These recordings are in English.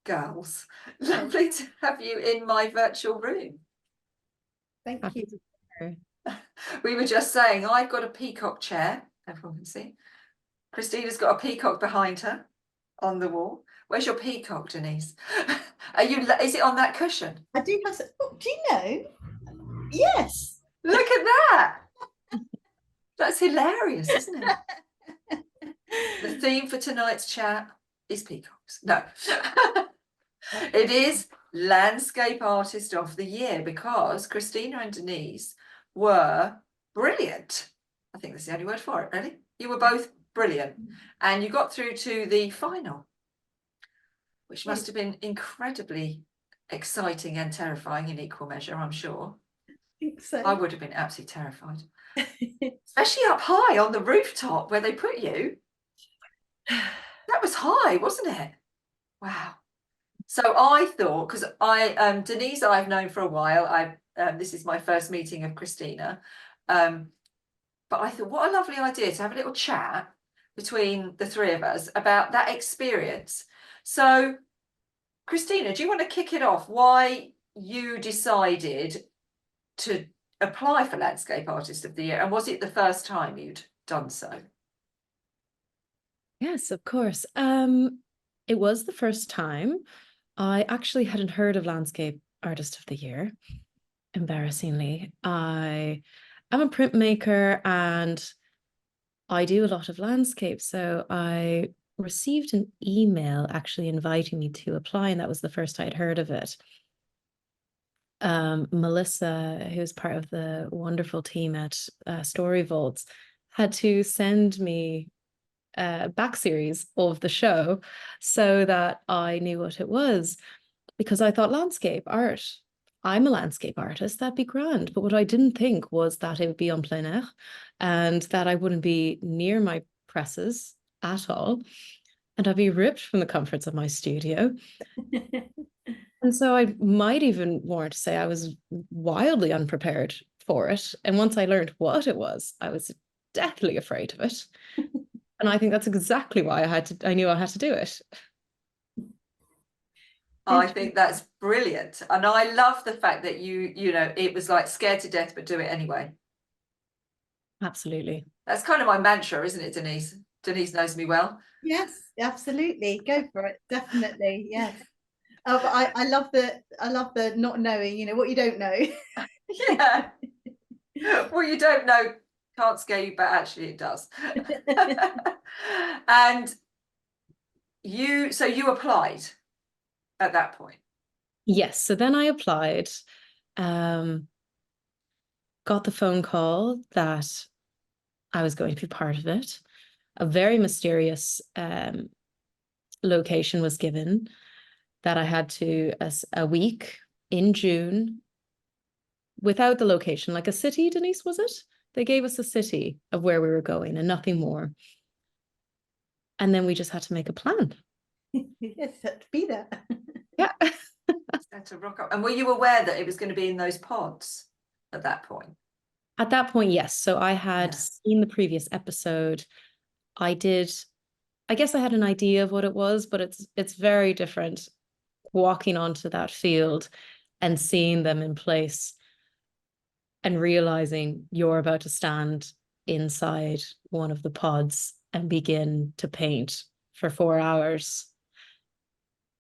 girls. Lovely to have you in my virtual room. Thank you. We were just saying, I've got a peacock chair, everyone can see. Christina's got a peacock behind her on the wall. Where's your peacock, Denise? Is it on that cushion? I do have some, oh, do you know? Yes. Look at that. That's hilarious, isn't it? The theme for tonight's chat is peacocks. No. It is Landscape Artist of the Year because Kristina and Denise were brilliant. I think that's the only word for it, really. You were both brilliant. And you got through to the final, which must have been incredibly exciting and terrifying in equal measure, I'm sure. I think so. I would have been absolutely terrified. Especially up high on the rooftop where they put you. That was high, wasn't it? Wow. So I thought, because Denise I've known for a while. This is my first meeting of Kristina. But I thought, what a lovely idea to have a little chat between the three of us about that experience. So, Kristina, do you want to kick it off? Why you decided to apply for Landscape Artist of the Year? And was it the first time you'd done so? Yes, of course. It was the first time. I actually hadn't heard of Landscape Artist of the Year, embarrassingly. I am a printmaker and I do a lot of landscape. So I received an email actually inviting me to apply, and that was the first I'd heard of it. Melissa, who's part of the wonderful team at Story Vaults, had to send me a back series of the show so that I knew what it was, because I thought landscape art. I'm a landscape artist, that'd be grand. But what I didn't think was that it would be en plein air and that I wouldn't be near my presses at all. And I'd be ripped from the comforts of my studio. And so I might even want to say I was wildly unprepared for it. And once I learned what it was, I was deathly afraid of it. And I think that's exactly why I knew I had to do it. I think that's brilliant. And I love the fact that you know, it was like scared to death, but do it anyway. Absolutely. That's kind of my mantra, isn't it, Denise? Denise knows me well. Yes, absolutely. Go for it. Definitely. Yes. I love the not knowing, you know, what you don't know. Yeah. Well, you don't know can't scare you, but actually it does. And you applied at that point? Yes. So then I applied, got the phone call that I was going to be part of it. A very mysterious location was given that I had to, a week in June, without the location, like a city, Denise, was it? They gave us a city of where we were going and nothing more. And then we just had to make a plan. Yes, had to be there. Yeah. Had to rock up. And were you aware that it was going to be in those pods at that point? At that point, yes. So I had seen the previous episode. I guess I had an idea of what it was, but it's very different walking onto that field and seeing them in place and realizing you're about to stand inside one of the pods and begin to paint for 4 hours,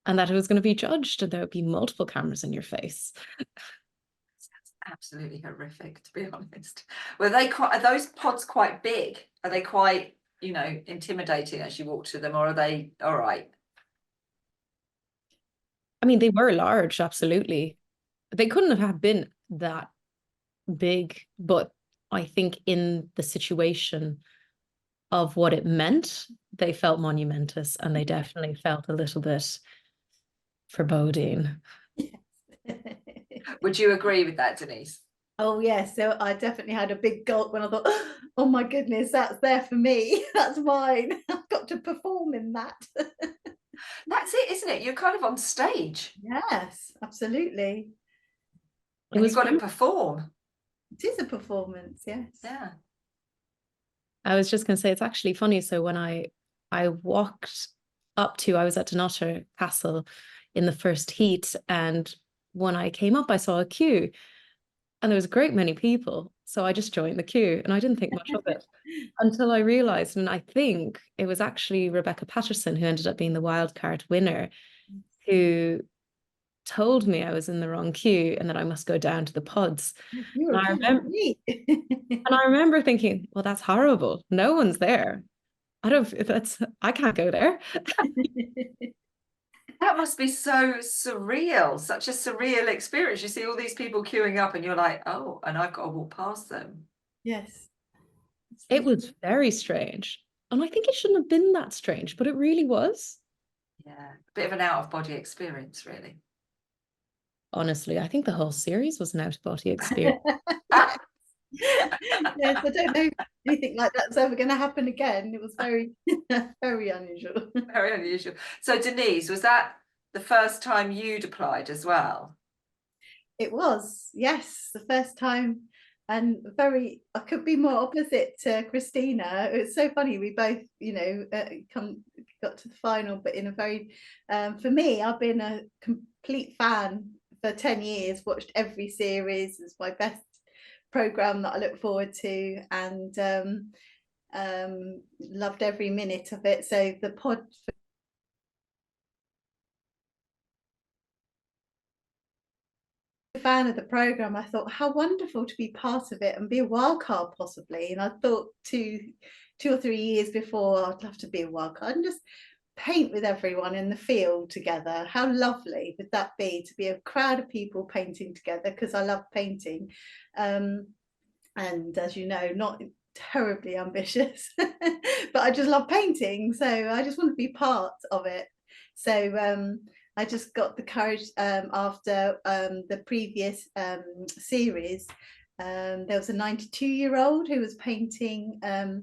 and that it was going to be judged and there would be multiple cameras in your face. That's absolutely horrific, to be honest. Are those pods quite big? Are they quite, you know, intimidating as you walk to them, or are they all right? I mean, they were large, absolutely. They couldn't have been that big, but I think in the situation of what it meant, they felt monumentous, and they definitely felt a little bit foreboding. Would you agree with that, Denise? Oh yes, so I definitely had a big gulp when I thought, oh my goodness, that's there for me. That's mine. I've got to perform in that. That's it, isn't it? You're kind of on stage. Yes, absolutely. And you've got to perform. It is a performance, yes. Yeah. I was just going to say, it's actually funny. So when I walked up to, I was at Dunnottar Castle in the first heat. And when I came up, I saw a queue and there was a great many people. So I just joined the queue and I didn't think much of it until I realized, and I think it was actually Rebecca Patterson who ended up being the wildcard winner, who told me I was in the wrong queue and that I must go down to the pods. You And were I remember, and I remember thinking, well, that's horrible. No one's there. I can't go there. That must be so surreal, such a surreal experience. You see all these people queuing up and you're like, oh, and I've got to walk past them. Yes. It was very strange. And I think it shouldn't have been that strange, but it really was. Yeah, a bit of an out-of-body experience, really. Honestly, I think the whole series was an out-of-body experience. Yes, I don't know anything like that's ever going to happen again. It was very, very unusual. Very unusual. So Denise, was that the first time you'd applied as well? It was, yes, the first time, and I could be more opposite to Kristina. It's so funny, we both, got to the final, but in a very, for me, I've been a complete fan for 10 years, watched every series. It's my best program that I look forward to, and loved every minute of it. So the pod, fan of the program, I thought how wonderful to be part of it and be a wild card possibly. And I thought two or 3 years before, I'd love to be a wild card and just paint with everyone in the field together. How lovely would that be to be a crowd of people painting together, because I love painting, and as you know, not terribly ambitious but I just love painting, so I just want to be part of it. So I just got the courage, after the previous series, there was a 92-year-old who was painting at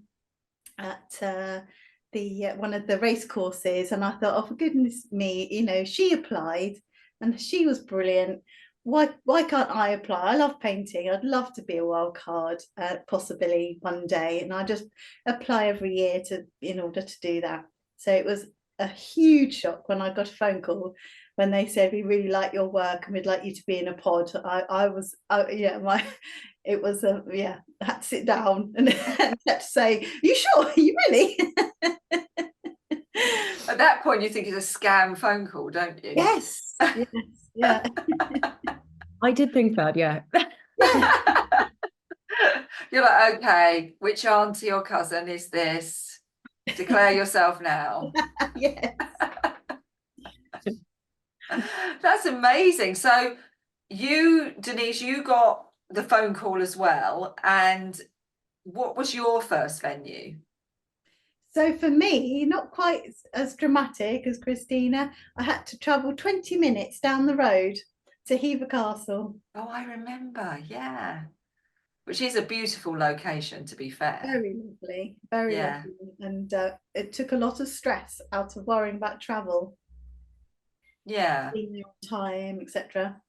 one of the race courses, and I thought, oh, for goodness me, she applied and she was brilliant. Why can't I apply? I love painting. I'd love to be a wild card, possibly one day, and I just apply every year in order to do that. So it was a huge shock when I got a phone call when they said, we really like your work and we'd like you to be in a pod. It was I had to sit down and had to say, you sure? Are you really? At that point you think it's a scam phone call, don't you? Yes. Yes. Yeah. I did think that, yeah. You're like, okay, which auntie or cousin is this? Declare yourself now. Yes. That's amazing. So you, Denise, you got the phone call as well, and what was your first venue? So for me, not quite as dramatic as Kristina, I had to travel 20 minutes down the road to Hever Castle. Oh, I remember, yeah. Which is a beautiful location, to be fair. Very lovely, very lovely. And it took a lot of stress out of worrying about travel. Yeah. Being there on time, etc.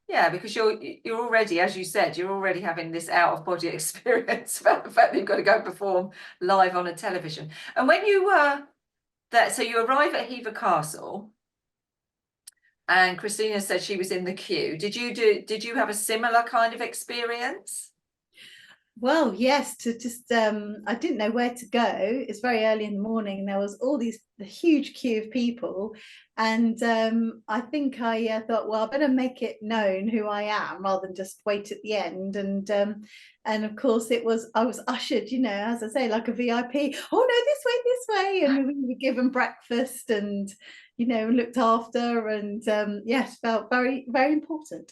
Yeah, because you're already, as you said, you're already having this out-of-body experience about the fact that you've got to go perform live on a television. And when you were there, so you arrive at Hever Castle, and Kristina said she was in the queue. Did you have a similar kind of experience? Well, yes, to just I didn't know where to go. It's very early in the morning and there was the huge queue of people, and I think I thought, well, I better make it known who I am rather than just wait at the end. And of course I was ushered, as I say, like a VIP. Oh no, this way, and we were given breakfast and looked after, and yes, felt very, very important.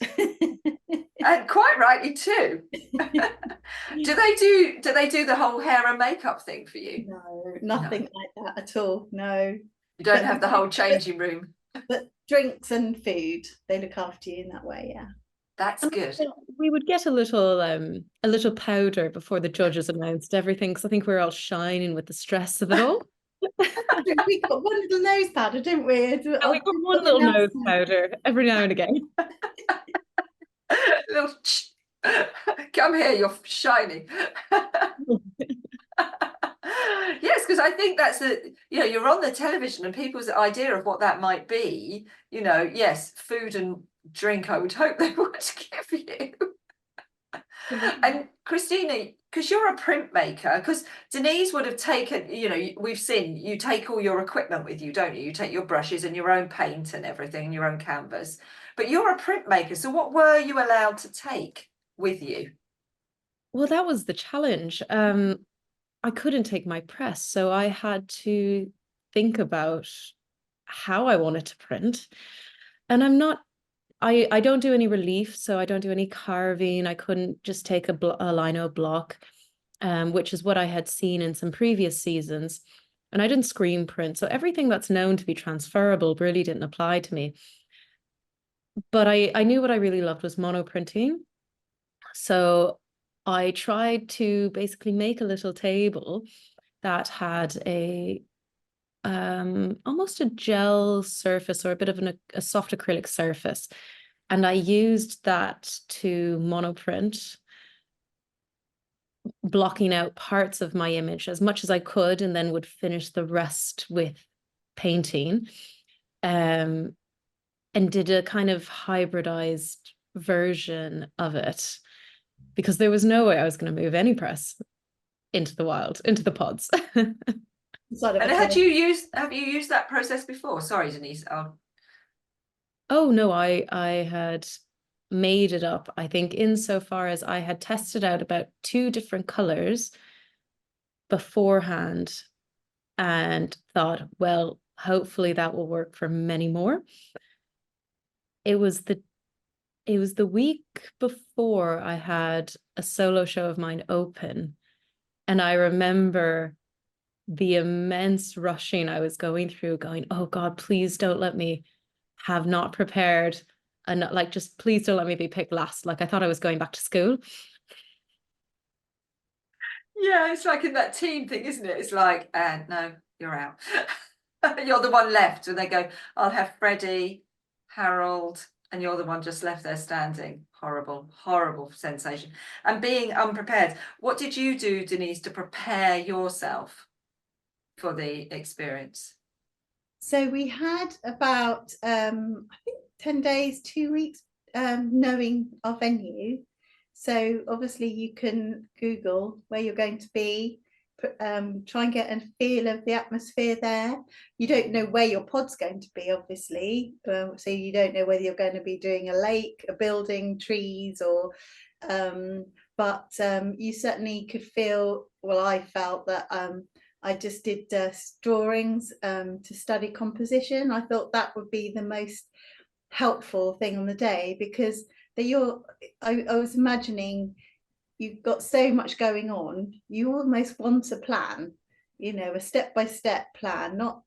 And quite rightly too. Do they do the whole hair and makeup thing for you? No, nothing like that at all. No. You don't have the whole changing room. But drinks and food, they look after you in that way, yeah. That's good. We would get a little powder before the judges announced everything, because I think we were all shining with the stress of it all. We got one little nose powder, didn't we? We got one little nose powder every now and again. Little come here, you're shining. Yes, because I think that's you're on the television and people's idea of what that might be, yes, food and drink, I would hope they would give you. And Kristina, because you're a printmaker, because Denise would have taken, we've seen you take all your equipment with you, don't you? You take your brushes and your own paint and everything, and your own canvas. But you're a printmaker, so what were you allowed to take with you? Well, that was the challenge. I couldn't take my press, so I had to think about how I wanted to print. And I don't do any relief, so I don't do any carving. I couldn't just take a lino block, which is what I had seen in some previous seasons. And I didn't screen print, so everything that's known to be transferable really didn't apply to me. But I knew what I really loved was mono printing. So I tried to basically make a little table that had almost a gel surface or a bit of a soft acrylic surface. And I used that to monoprint, blocking out parts of my image as much as I could, and then would finish the rest with painting. And did a kind of hybridized version of it, because there was no way I was going to move any press into the wild, into the pods. And have you used that process before? Sorry, Denise. Oh no, I had made it up, I think, insofar as I had tested out about 2 different colors beforehand and thought, well, hopefully that will work for many more. It was the week before I had a solo show of mine open, and I remember the immense rushing I was going through, going, oh God, please don't let me have not prepared, and like, just please don't let me be picked last. Like, I thought I was going back to school. Yeah, it's like in that team thing, isn't it? It's like, no, you're out. You're the one left, and they go, I'll have Freddie, Harold, and you're the one just left there standing. Horrible, horrible sensation. And being unprepared. What did you do, Denise, to prepare yourself for the experience? So we had about I think 10 days, 2 weeks, knowing our venue. So obviously you can Google where you're going to be, try and get a feel of the atmosphere there. You don't know where your pod's going to be, obviously, so you don't know whether you're going to be doing a lake, a building, trees, or but you certainly could feel, well, I felt that I just did drawings to study composition. I thought that would be the most helpful thing on the day, because I was imagining you've got so much going on, you almost want a plan, a step-by-step plan, not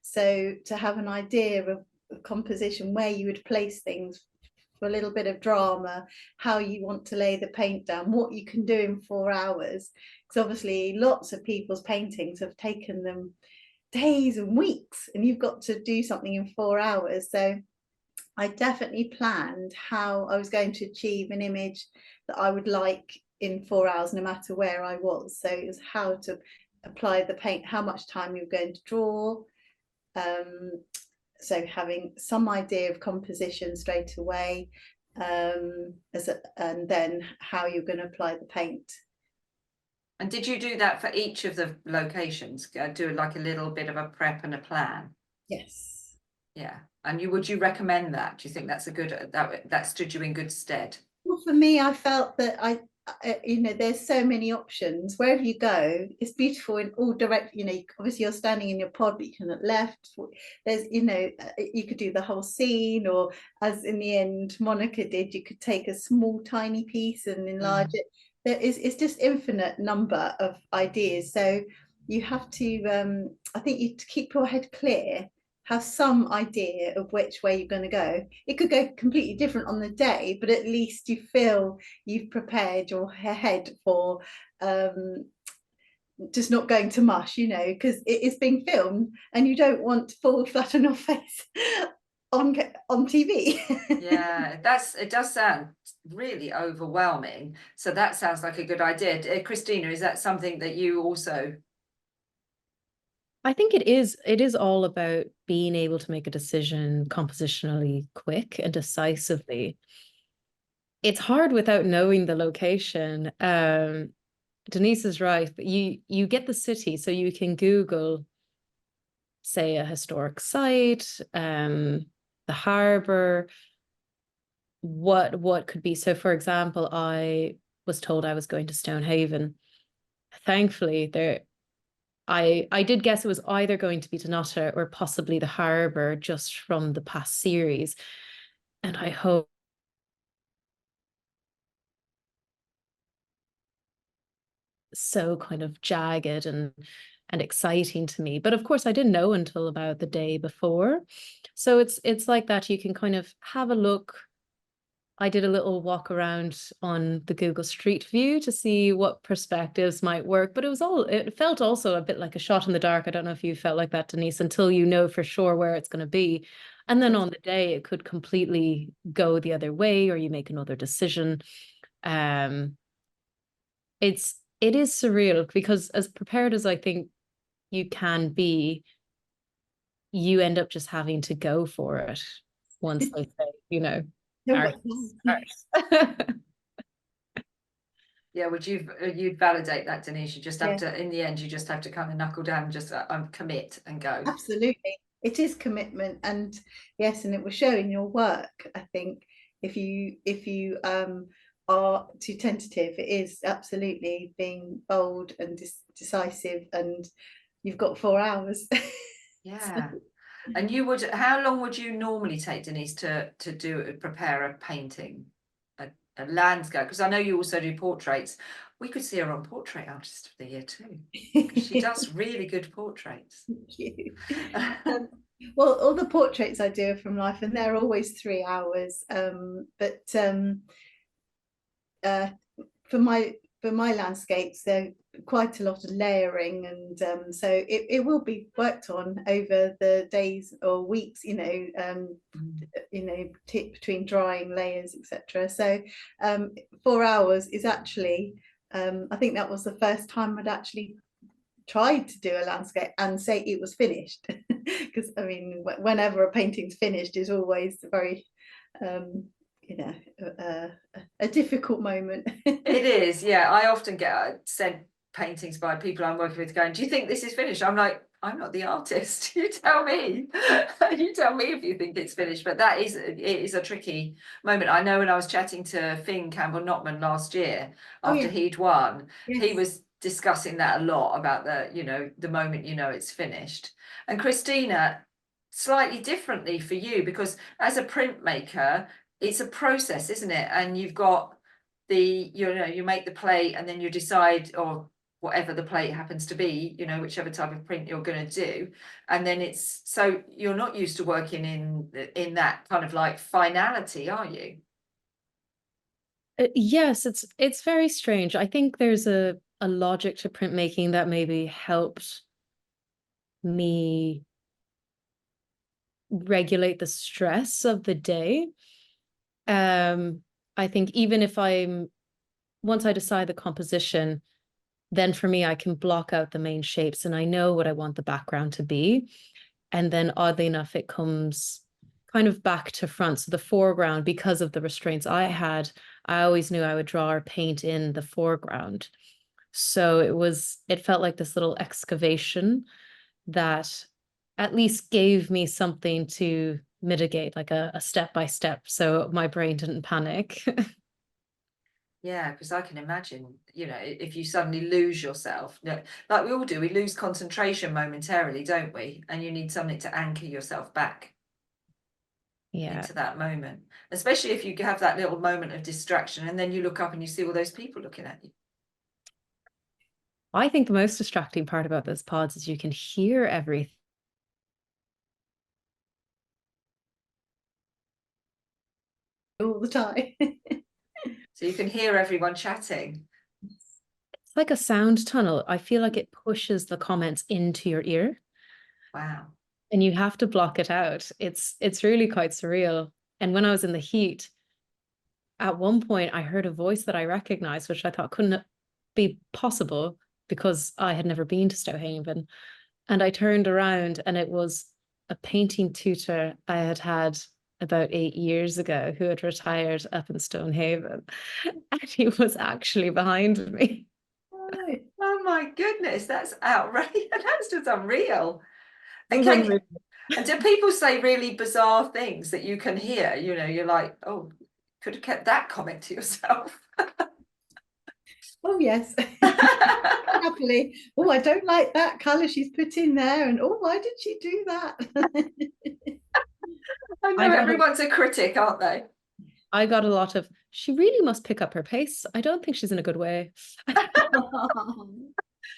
so to have an idea of composition, where you would place things for a little bit of drama, how you want to lay the paint down, what you can do in 4 hours, because obviously lots of people's paintings have taken them days and weeks, and you've got to do something in 4 hours. So I definitely planned how I was going to achieve an image that I would like in 4 hours, no matter where I was. So it was how to apply the paint, how much time you're going to draw. So having some idea of composition straight away, and then how you're going to apply the paint. And did you do that for each of the locations? Do like a little bit of a prep and a plan? Yes. Yeah. And would you recommend that? Do you think that's a good, that stood you in good stead? Well, for me, I felt that there's so many options. Wherever you go, it's beautiful in all direct. Obviously you're standing in your pod, but you can look left. There's, you could do the whole scene, or as in the end Monica did, you could take a small tiny piece and enlarge it. It's just infinite number of ideas. So you have to, I think, you to keep your head clear, have some idea of which way you're going to go. It could go completely different on the day, but at least you feel you've prepared your head for just not going to mush, because it is being filmed and you don't want to fall flat on your face on TV. Yeah, it does sound really overwhelming. So that sounds like a good idea. Kristina, is that something that you also I think it is all about being able to make a decision compositionally quick and decisively. It's hard without knowing the location. Denise is right, but you get the city, so you can Google, say, a historic site, the harbor, what could be. So for example, I was told I was going to Stonehaven. Thankfully, I did guess it was either going to be Donatta or possibly the harbor, just from the past series. And I hope so kind of jagged and exciting to me. But of course, I didn't know until about the day before. So it's like that. You can kind of have a look. I did a little walk around on the Google Street View to see what perspectives might work, but it felt also a bit like a shot in the dark. I don't know if you felt like that, Denise, until you know for sure where it's going to be. And then on the day, it could completely go the other way, or you make another decision. Um, it is surreal, because as prepared as I think you can be, you end up just having to go for it once they say, No, arse, arse. Yeah, would you'd validate that, Denise? You just have yeah, to, in the end, you just have to kind of knuckle down and just commit and go. absolutely. It is commitment, and yes, and it will show in your work. I think if you are too tentative, it is absolutely being bold and decisive, and you've got 4 hours. Yeah. And how long would you normally take, Denise, to prepare a painting, a landscape? Because I know you also do portraits. We could see her on Portrait Artist of the Year too, because she does really good portraits. Thank you. Well, all the portraits I do are from life, and they're always 3 hours. But for my landscapes, they're quite a lot of layering, and so it will be worked on over the days or weeks, between drying layers, etc. So 4 hours is actually, I think that was the first time I'd actually tried to do a landscape and say it was finished, because I mean, whenever a painting's finished is always very a difficult moment. It is, yeah. I often get sent paintings by people I'm working with going, do you think this is finished? I'm like, I'm not the artist. You tell me. You tell me if you think it's finished. But it is a tricky moment. I know when I was chatting to Finn Campbell-Notman last year after he'd won, he was discussing that a lot about the moment it's finished. And Kristina, slightly differently for you, because as a printmaker, it's a process, isn't it? And you've got you make the plate, and then you decide, or whatever the plate happens to be, whichever type of print you're going to do. And then so you're not used to working in that kind of like finality, are you? Yes, it's very strange. I think there's a logic to printmaking that maybe helped me regulate the stress of the day. I think even if once I decide the composition, then for me, I can block out the main shapes and I know what I want the background to be. And then oddly enough, it comes kind of back to front. So the foreground, because of the restraints I had, I always knew I would draw or paint in the foreground. So it felt like this little excavation that at least gave me something to mitigate, like a step by step, so my brain didn't panic. Yeah, because I can imagine, if you suddenly lose yourself, like we all do, we lose concentration momentarily, don't we? And you need something to anchor yourself back into that moment, especially if you have that little moment of distraction and then you look up and you see all those people looking at you. I think the most distracting part about those pods is you can hear everything. All the time. So you can hear everyone chatting. It's like a sound tunnel. I feel like it pushes the comments into your ear. Wow. And you have to block it out. It's really quite surreal. And when I was in the heat, at one point I heard a voice that I recognized, which I thought couldn't be possible because I had never been to Stonehaven. And I turned around and it was a painting tutor I had about 8 years ago who had retired up in Stonehaven. And he was actually behind me. Oh my goodness, that's outrageous. That's just unreal. It was Okay. unreal. And do people say really bizarre things that you can hear? You know, you're like, oh, could have kept that comment to yourself. Oh yes. Happily. Oh, I don't like that colour she's put in there, and oh, why did she do that? I know everyone's a critic, aren't they? I got a lot of, she really must pick up her pace. I don't think she's in a good way.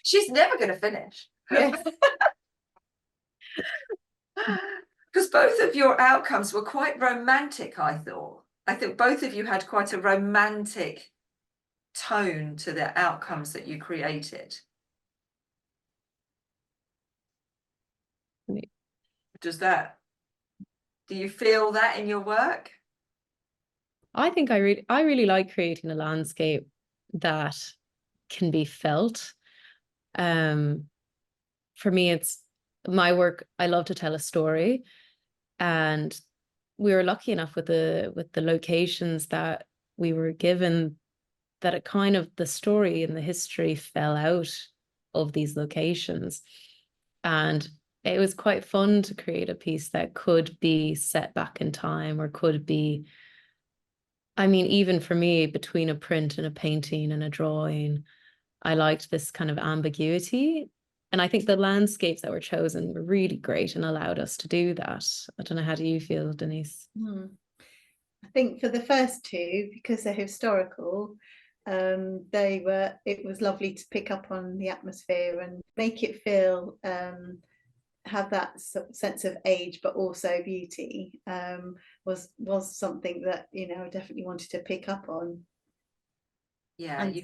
She's never going to finish. Yes. Because both of your outcomes were quite romantic, I thought. I think both of you had quite a romantic tone to the outcomes that you created. Do you feel that in your work? I think I really like creating a landscape that can be felt. For me, it's my work. I love to tell a story, and we were lucky enough with the locations that we were given that it kind of, the story and the history fell out of these locations. And it was quite fun to create a piece that could be set back in time, or could be, I mean, even for me, between a print and a painting and a drawing, I liked this kind of ambiguity. And I think the landscapes that were chosen were really great and allowed us to do that. I don't know, how do you feel, Denise? I think for the first two, because they're historical, it was lovely to pick up on the atmosphere and make it feel, have that sense of age but also beauty, was something that, you know, I definitely wanted to pick up on. Yeah, you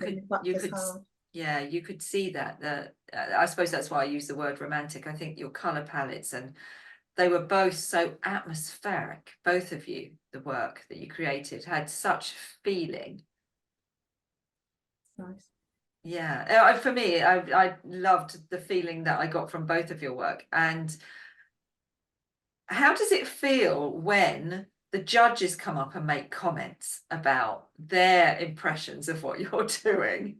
could see that. I suppose that's why I use the word romantic. I think your color palettes, and they were both so atmospheric, both of you. The work that you created had such feeling. Nice. Yeah, for me, I loved the feeling that I got from both of your work. And how does it feel when the judges come up and make comments about their impressions of what you're doing?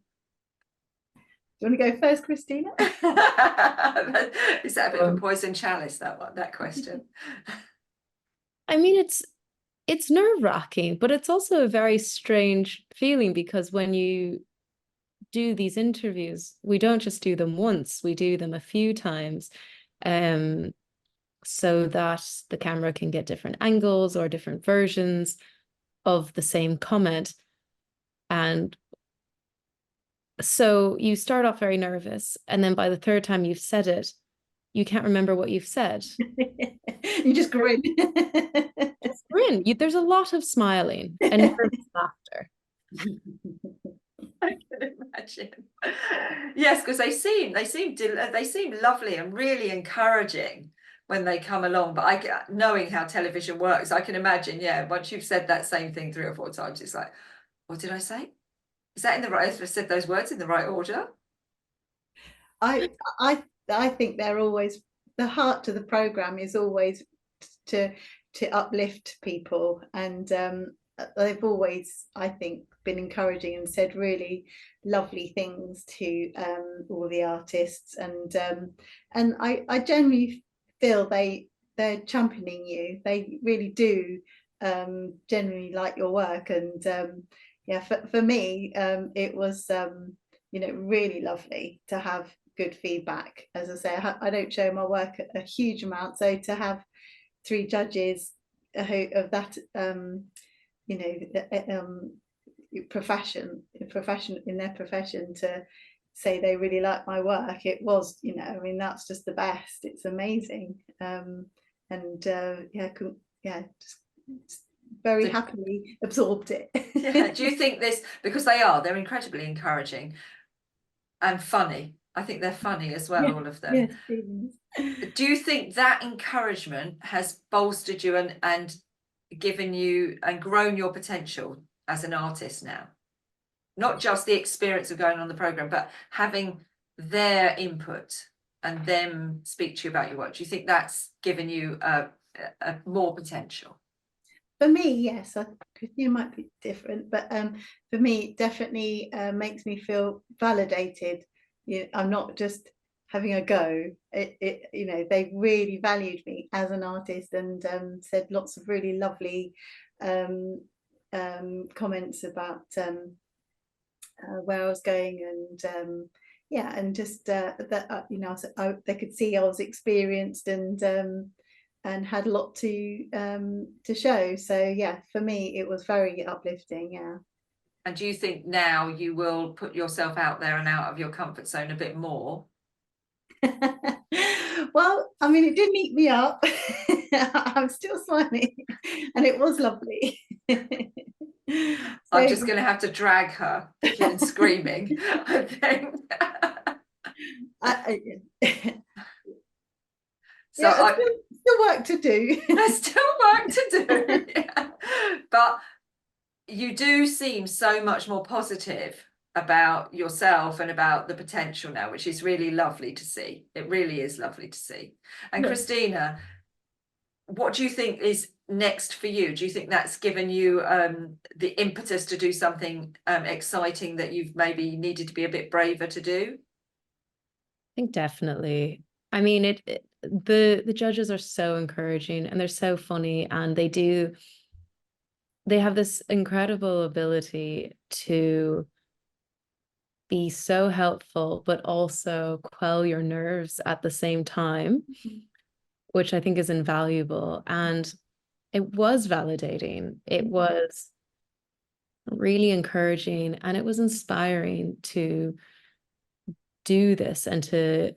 Do you want to go first, Kristina? Is that a bit of a poison chalice, that question? I mean, it's nerve-wracking, but it's also a very strange feeling, because when you do these interviews, we don't just do them once, we do them a few times, so that the camera can get different angles or different versions of the same comment. And so you start off very nervous, and then by the third time you've said it, you can't remember what you've said. You just grin. Just grin. There's a lot of smiling and nervous laughter. I can imagine. Yes, because they seem lovely and really encouraging when they come along. But knowing how television works, I can imagine. Yeah, once you've said that same thing 3 or 4 times, it's like, what did I say? Is that in the right? I said those words in the right order. I think they're always, the heart to the program is always to uplift people, and they've always, I think, been encouraging and said really lovely things to all the artists, and I generally feel they're championing you. They really do generally like your work, and yeah, for me, it was you know, really lovely to have good feedback. As I say, I don't show my work a huge amount, so to have 3 judges of that you know, profession in their profession to say they really like my work, it was, you know, I mean, that's just the best. It's amazing. And just very happily absorbed it. Yeah. Do you think this, because they're incredibly encouraging and funny? I think they're funny as well, all of them. Yes. Do you think that encouragement has bolstered you and given you and grown your potential as an artist now? Not just the experience of going on the program, but having their input and them speak to you about your work? Do you think that's given you a more potential? For me, yes. Kristina might be different, but for me, it definitely makes me feel validated. I'm not just having a go. They really valued me as an artist, and said lots of really lovely comments about where I was going, and yeah, and just that they could see I was experienced, and had a lot to show. So yeah, for me it was very uplifting. Yeah. And do you think now you will put yourself out there and out of your comfort zone a bit more? Well, I mean, it didn't eat me up. I'm still smiling, and it was lovely. I'm just going to have to drag her kicking and screaming, I think. So yeah, still work to do. There's still work to do. Yeah. But you do seem so much more positive about yourself and about the potential now, which is really lovely to see. It really is lovely to see. And Yeah. Kristina, what do you think is next for you? Do you think that's given you the impetus to do something exciting that you've maybe needed to be a bit braver to do? I think definitely. I mean, the judges are so encouraging, and they're so funny, and they have this incredible ability to be so helpful, but also quell your nerves at the same time, which I think is invaluable. And it was validating. It was really encouraging, and it was inspiring to do this and to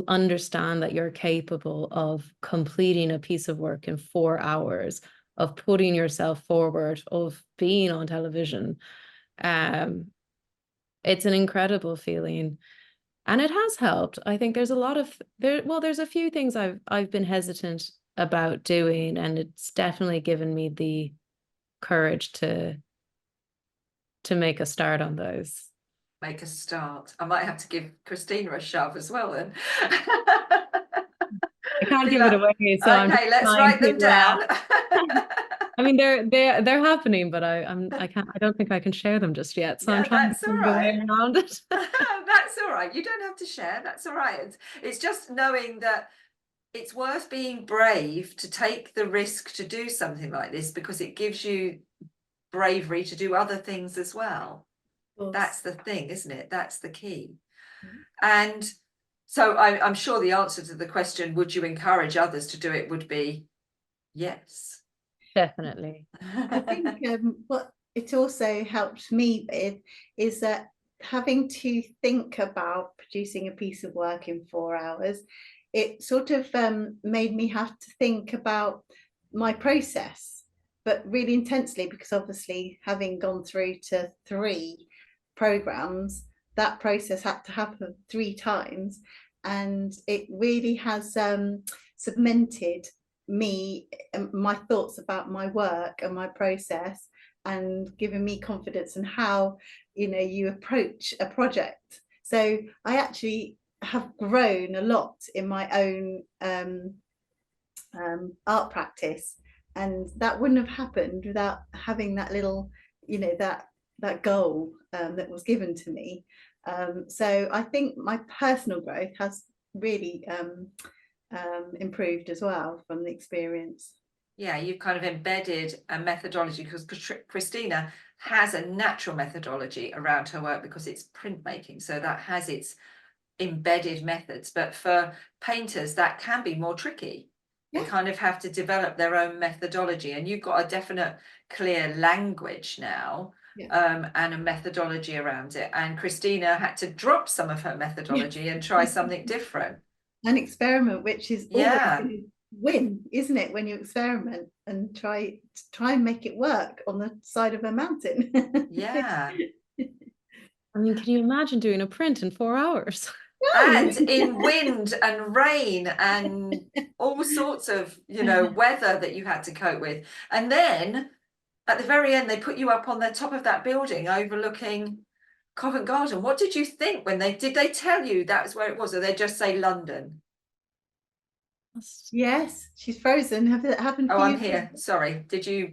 understand that you're capable of completing a piece of work in 4 hours, of putting yourself forward, of being on television. It's an incredible feeling, and it has helped. I think there's a lot of there's a few things I've been hesitant about doing, and it's definitely given me the courage to make a start on those. Make a start. I might have to give Kristina a shove as well then. I can't give it away, so okay, let's write them down. I mean, they're happening, but I don't think I can share them just yet. So yeah, I'm trying to that's find all a way right. around it. That's all right. You don't have to share. That's all right. It's just knowing that it's worth being brave to take the risk to do something like this, because it gives you bravery to do other things as well. That's the thing, isn't it? That's the key. And so I'm sure the answer to the question, would you encourage others to do it, would be yes. Definitely. I think what it also helped me with is that having to think about producing a piece of work in 4 hours, it sort of made me have to think about my process, but really intensely, because obviously having gone through to 3 programs, that process had to happen 3 times, and it really has cemented me, my thoughts about my work and my process, and given me confidence in how you approach a project. So I actually have grown a lot in my own art practice, and that wouldn't have happened without having that little that goal that was given to me. So I think my personal growth has really improved as well from the experience. Yeah, you've kind of embedded a methodology, because Kristina has a natural methodology around her work because it's printmaking, so that has its embedded methods. But for painters, that can be more tricky. They kind of have to develop their own methodology, and you've got a definite, clear language now. And a methodology around it. And Kristina had to drop some of her methodology and try something different. An experiment, which is always win, isn't it? When you experiment and try and make it work on the side of a mountain. Yeah. I mean, can you imagine doing a print in 4 hours? And in wind and rain and all sorts of, weather that you had to cope with. And then at the very end, they put you up on the top of that building overlooking Covent Garden. What did you think when did they tell you that was where it was, or they just say London? Yes, she's frozen. Have it happened Oh, for I'm you? here. Sorry. Did you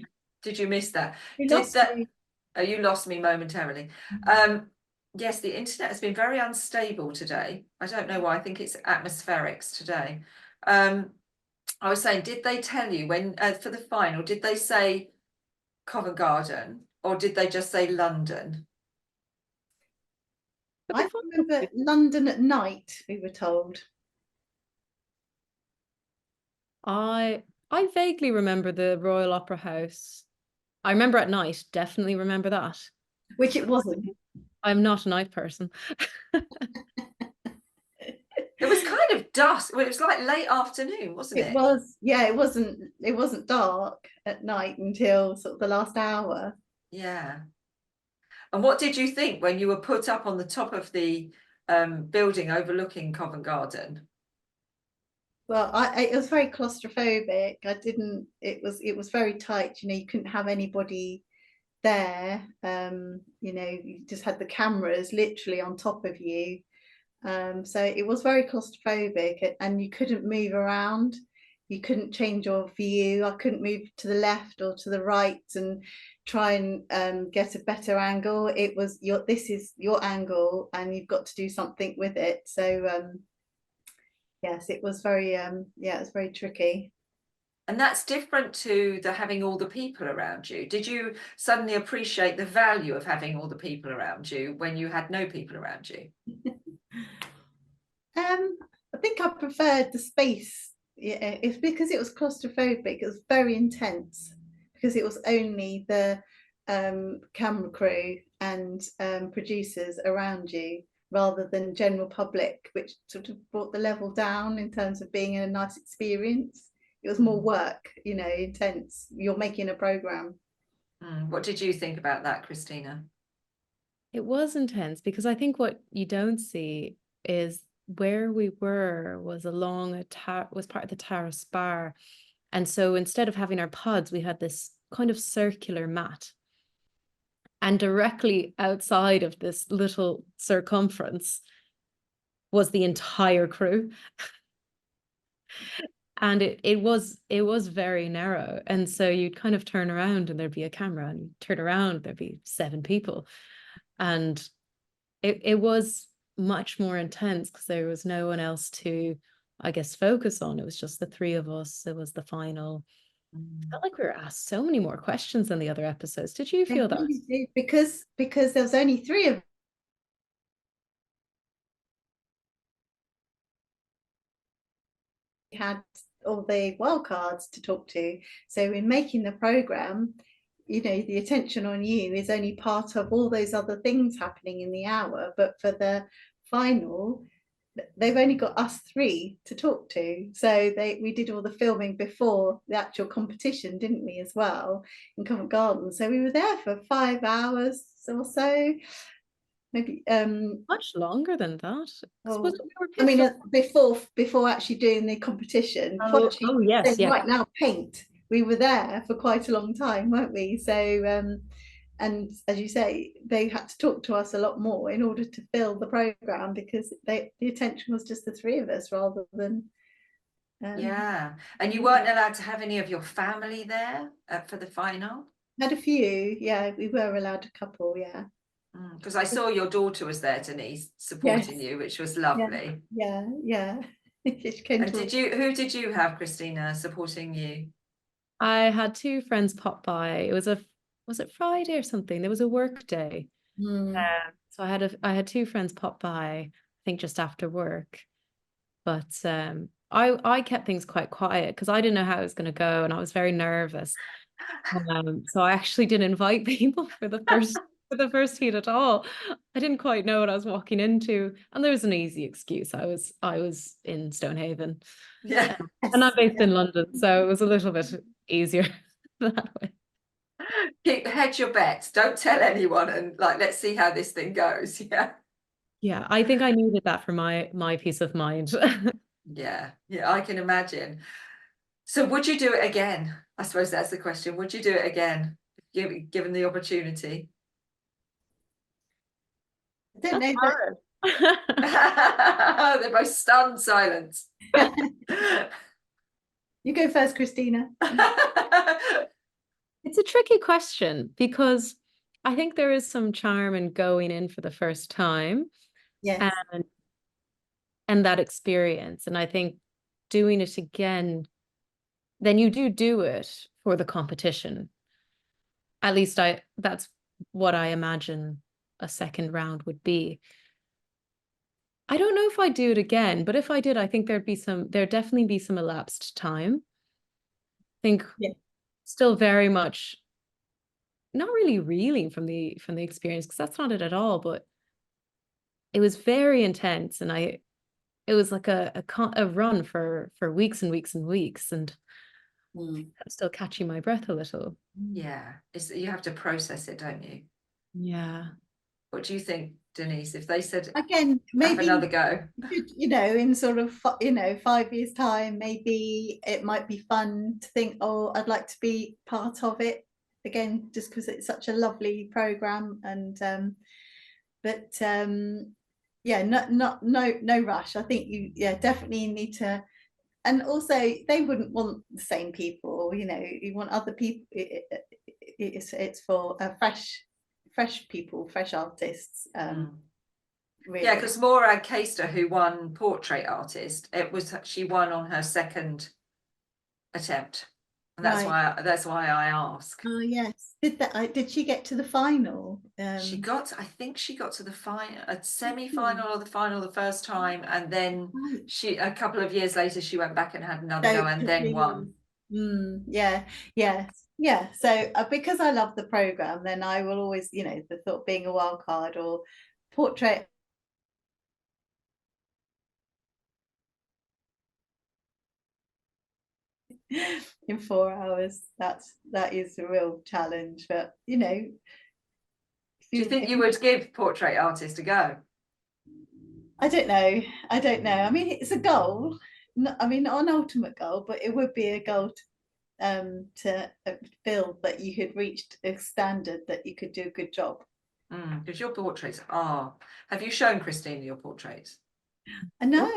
miss that? You Did lost that? me. Oh, you lost me momentarily. Yes, the internet has been very unstable today. I don't know why. I think it's atmospherics today. I was saying, did they tell you when for the final, did they say Covent Garden or did they just say London? I remember London at night, we were told. I vaguely remember the Royal Opera House. I remember at night, definitely remember that. Which it wasn't. I'm not a night person. It was kind of dusk. Well, it was like late afternoon, wasn't It it? was, yeah, it wasn't dark at night until sort of the last hour. Yeah. And what did you think when you were put up on the top of the building overlooking Covent Garden? Well, it was very claustrophobic. It was very tight, you know, you couldn't have anybody there. You know, you just had the cameras literally on top of you. So it was very claustrophobic, and you couldn't move around. You couldn't change your view. I couldn't move to the left or to the right and try and get a better angle. It was this is your angle, and you've got to do something with it. So yes, it was very yeah, it was very tricky. And that's different to the having all the people around you. Did you suddenly appreciate the value of having all the people around you when you had no people around you? I think I preferred the space. Yeah, it's because it was claustrophobic. It was very intense because it was only the camera crew and producers around you rather than general public, which sort of brought the level down in terms of being a nice experience. It was more work, you know, intense. You're making a program. What did you think about that, Kristina? It was intense because I think what you don't see is where we were was along was part of the terrace bar. And so instead of having our pods, we had this kind of circular mat. And directly outside of this little circumference was the entire crew. And it was very narrow. And so you'd kind of turn around and there'd be a camera, and you'd turn around, there'd be 7 people. And it was much more intense because there was no one else to, I guess, focus on. It was just the 3 of us. It was the final. I felt like we were asked so many more questions than the other episodes. Did you feel that? Because there was only 3 of had all the wild cards to talk to. So in making the program, you know, the attention on you is only part of all those other things happening in the hour. But for the final, they've only got us 3 to talk to. So we did all the filming before the actual competition, didn't we, as well, in Covent Garden. So we were there for 5 hours or so. Maybe Much longer than that. oh, I mean, before actually doing the competition, before actually yes, saying, right now paint, we were there for quite a long time, weren't we? So and as you say, they had to talk to us a lot more in order to fill the program because the attention was just the 3 of us rather than yeah. And you weren't allowed to have any of your family there for the final? Had a few, yeah, we were allowed a couple, yeah. Because I saw your daughter was there, Denise, supporting you, which was lovely. Yeah. And who did you have, Kristina, supporting you? I had 2 friends pop by. It was it Friday or something? There was a work day. So I had 2 friends pop by, I think just after work. But I kept things quite quiet because I didn't know how it was going to go, and I was very nervous. So I actually didn't invite people for the first heat at all. I didn't quite know what I was walking into, and there was an easy excuse. I was in Stonehaven, Yeah, and I'm based in London, so it was a little bit easier that way. hedge your bets. Don't tell anyone, and let's see how this thing goes. Yeah, I think I needed that for my peace of mind. Yeah, I can imagine. So would you do it again? I suppose that's the question. Would you do it again, given the opportunity? I don't know hard. They're both stunned silence. You go first, Kristina. It's a tricky question because I think there is some charm in going in for the first time Yes. and that experience. And I think doing it again, then you do it for the competition. At least that's what I imagine a second round would be. I don't know if I'd do it again, but if I did, I think there'd definitely be some elapsed time. I think still very much not really reeling from the experience, because that's not it at all, but it was very intense, and it was like a run for weeks and weeks and weeks, and I'm still catching my breath a little. Yeah, you have to process it, don't you? Yeah. What do you think, Denise, if they said Again, have maybe another go? in sort of 5 years time, maybe it might be fun to think, oh, I'd like to be part of it again, just because it's such a lovely program. And yeah, no rush. I think you definitely need to. And also they wouldn't want the same people, you want other people. It's for fresh people, fresh artists. Really. Yeah, because Maura Keister, who won Portrait Artist, she won on her second attempt, and that's why I ask. Oh yes, did she get to the final? I think she got to the final, a semi-final or the final the first time, and then a couple of years later she went back and had another go and then won. Yeah. So because I love the program, then I will always, the thought of being a wild card or portrait in 4 hours, that is a real challenge. But do you think you would give Portrait Artist a go? I don't know. I mean, it's a goal. I mean, not an ultimate goal, but it would be a goal to feel that you had reached a standard that you could do a good job. Because your portraits are. Have you shown Kristina your portraits? No.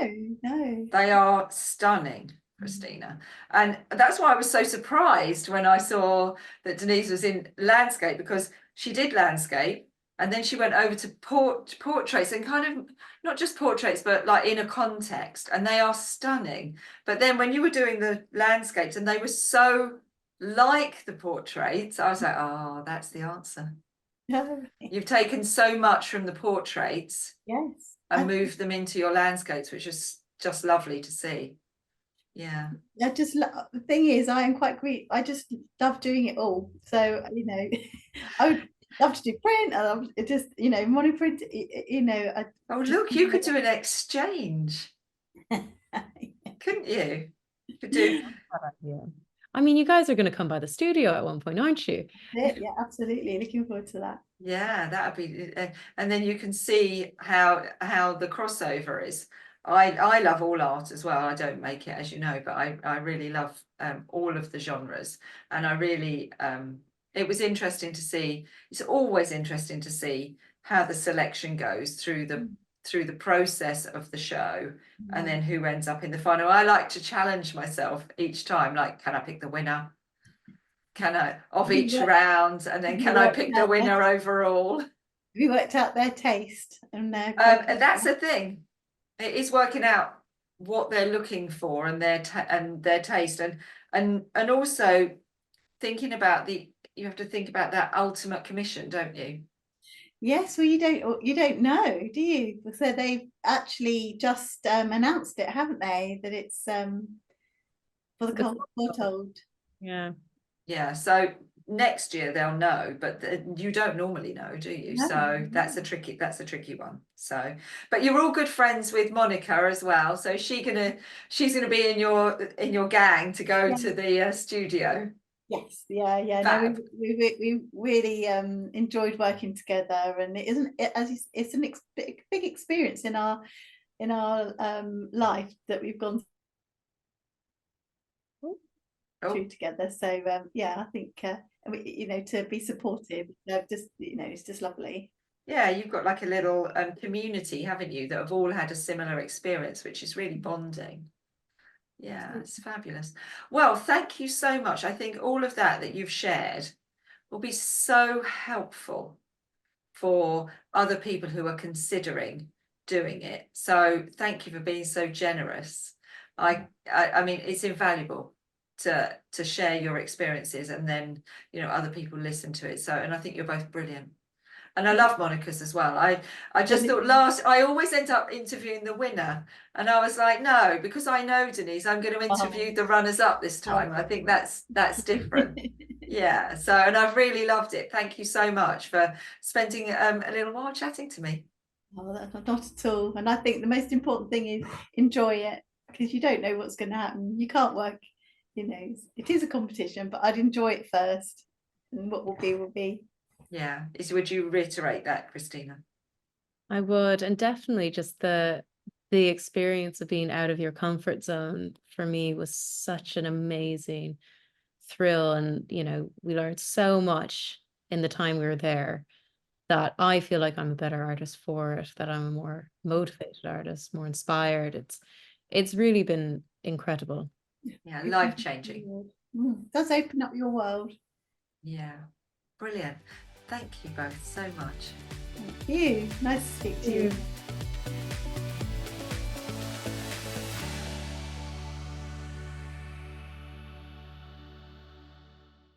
They are stunning, Kristina. And that's why I was so surprised when I saw that Denise was in landscape, because she did landscape and then she went over to portraits, and kind of not just portraits, but like in a context, and they are stunning. But then when you were doing the landscapes and they were so like the portraits, I was like, oh, that's the answer. You've taken so much from the portraits, yes, and moved them into your landscapes, which is just lovely to see. Yeah. The thing is, I am quite greedy. I just love doing it all. So I would love to do print. I love just monoprint. Oh look, you could do an exchange, couldn't you? You could do. Yeah. I mean, you guys are going to come by the studio at one point, aren't you? Yeah, absolutely. Looking forward to that. Yeah, that would be, and then you can see how the crossover is. I love all art as well. I don't make it, as you know, but I really love all of the genres, and I really it was interesting to see. It's always interesting to see how the selection goes through the process of the show, and then who ends up in the final. I like to challenge myself each time, like, can I pick the winner? Can I of each round, and then can I pick the winner overall? Have you worked out their taste and their that's the thing. It is working out what they're looking for and their taste, and also thinking about you have to think about that ultimate commission, don't you? Yes, well, you don't know, do you? So they've actually just announced it, haven't they? That it's for the Cultural Foretold. Yeah, so next year they'll know, but you don't normally know, do you? No. So that's a tricky one. So, but you're all good friends with Monica as well, so she's gonna be in your gang to go to the studio. Yes, yeah. No, we really enjoyed working together, and it's a big experience in our life that we've gone through together. So yeah, I think to be supportive, it's just lovely. Yeah, you've got like a little community, haven't you, that have all had a similar experience, which is really bonding. Yeah, it's fabulous. Well, thank you so much. I think all of that you've shared will be so helpful for other people who are considering doing it. So thank you for being so generous. I mean, it's invaluable to share your experiences, and then, you know, other people listen to it. So, and I think you're both brilliant. And I love Monica's as well. I just thought I always end up interviewing the winner. And I was like, no, because I know Denise, I'm going to interview the runners up this time. I think that's different. Yeah. So, and I've really loved it. Thank you so much for spending a little while chatting to me. Oh, that's not at all. And I think the most important thing is enjoy it, because you don't know what's going to happen. You can't work, you know, it is a competition, but I'd enjoy it first, and what will be will be. Yeah. Would you reiterate that, Kristina? I would, and definitely just the experience of being out of your comfort zone for me was such an amazing thrill. And, you know, we learned so much in the time we were there that I feel like I'm a better artist for it, that I'm a more motivated artist, more inspired. It's really been incredible. Yeah, life-changing. Does open up your world. Yeah, brilliant. Thank you both so much. Thank you. Nice to speak to you.